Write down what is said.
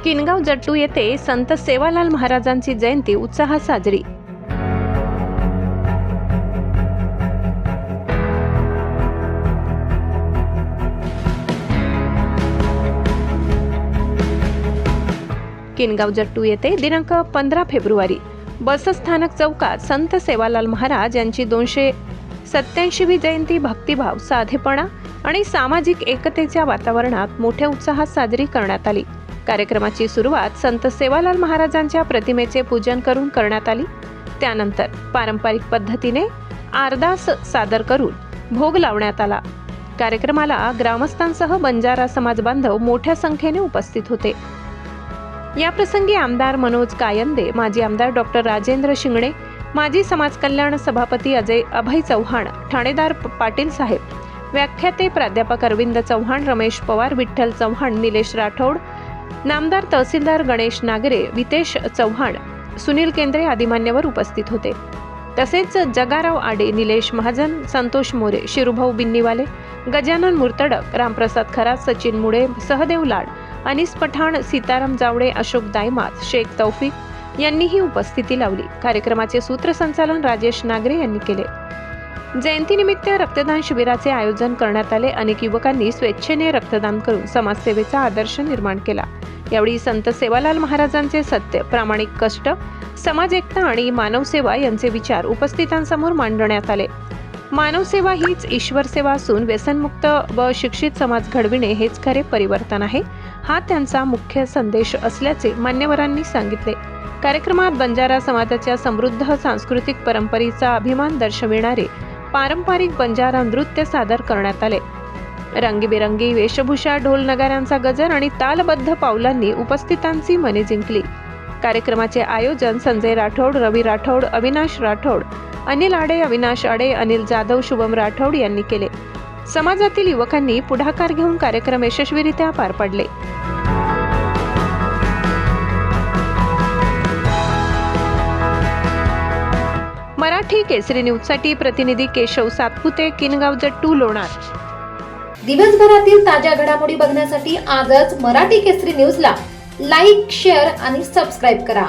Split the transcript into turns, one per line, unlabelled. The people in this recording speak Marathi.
किनगाव जट्टू येथे संत सेवालाल महाराजांची जयंती उत्साहात साजरी। किनगाव जट्टू येथे दिनांक 15 फेब्रुवारी बसस्थानक चौकात संत सेवालाल महाराज यांची 287वी जयंती भक्तिभाव, साधेपणा आणि सामाजिक एकतेच्या वातावरणात मोठ्या उत्साहात साजरी करण्यात आली। कार्यक्रमाची सुरुवात संत सेवालाल महाराजांच्या प्रतिमेचे पूजन करून करण्यात आली। त्यानंतर पारंपरिक पद्धतीने आरदास सादर करून भोग लावण्यात आला। कार्यक्रमाला ग्रामस्थांसह बंजारा समाज बांधव मोठ्या संख्येने उपस्थित होते। या प्रसंगी आमदार मनोज कायंदे, माजी आमदार डॉक्टर राजेंद्र शिंगणे, माजी समाज कल्याण सभापती अभय चव्हाण, ठाणेदार पाटील साहेब, व्याख्याते प्राध्यापक अरविंद चव्हाण, रमेश पवार, विठ्ठल चव्हाण, निलेश राठोड, नामदार तहसीलदार गणेश नागरे, वितेश चव्हाण, सुनील केंद्रे आदी मान्यवर उपस्थित होते। तसेच जगाराव आडे, निलेश महाजन, संतोष मोरे, शिरुभाऊ बिन्नीवाले, गजानन मुर्तडक, रामप्रसाद खरात, सचिन मुळे, सहदेव लाड, अनिस पठाण, सीताराम जावडे, अशोक दायमात, शेख तौफिक यांनीही उपस्थिती लावली। कार्यक्रमाचे सूत्रसंचालन राजेश नागरे यांनी केले। जयंतीनिमित्त रक्तदान शिबिराचे आयोजन करण्यात आले। अनेक युवकांनी स्वेच्छेने रक्तदान करून समाजसेवेचा आदर्श निर्माण केला। यावेळी संत सेवालाल महाराजांचे सत्य, प्रामाणिक कष्ट, समाज एकता आणि मानवसेवा यांचे विचार उपस्थितांसमोर मांडण्यात आले। मानवसेवा हीच ईश्वर सेवा असून व्यसनमुक्त व शिक्षित समाज घडविणे हेच खरे परिवर्तन आहे, हा त्यांचा मुख्य संदेश असल्याचे मान्यवरांनी सांगितले। कार्यक्रमात बंजारा समाजाच्या समृद्ध सांस्कृतिक परंपरेचा अभिमान दर्शविणारे पारंपरिक बंजारा नृत्य सादर करण्यात आले। रंगीबेरंगी वेशभूषा, ढोल नगाऱ्यांचा गजर आणि तालबद्ध पावलांनी उपस्थितांची मने जिंकली। कार्यक्रमाचे आयोजन संजय राठोड, रवी राठोड, अविनाश राठोड, अनिल आडे, अविनाश आडे, अनिल जाधव, शुभम राठोड यांनी केले। समाजातील युवकांनी पुढाकार घेऊन कार्यक्रम यशस्वीरित्या पार पाडले। मराठी केसरी न्यूजसाठी प्रतिनिधी केशव सातपुते, किनगाव जट्टू, लोणार।
दिवसभरातील ताज्या घडामोडी बघण्यासाठी आजच मराठी केसरी न्यूजला लाईक, शेअर आणि सबस्क्राईब करा।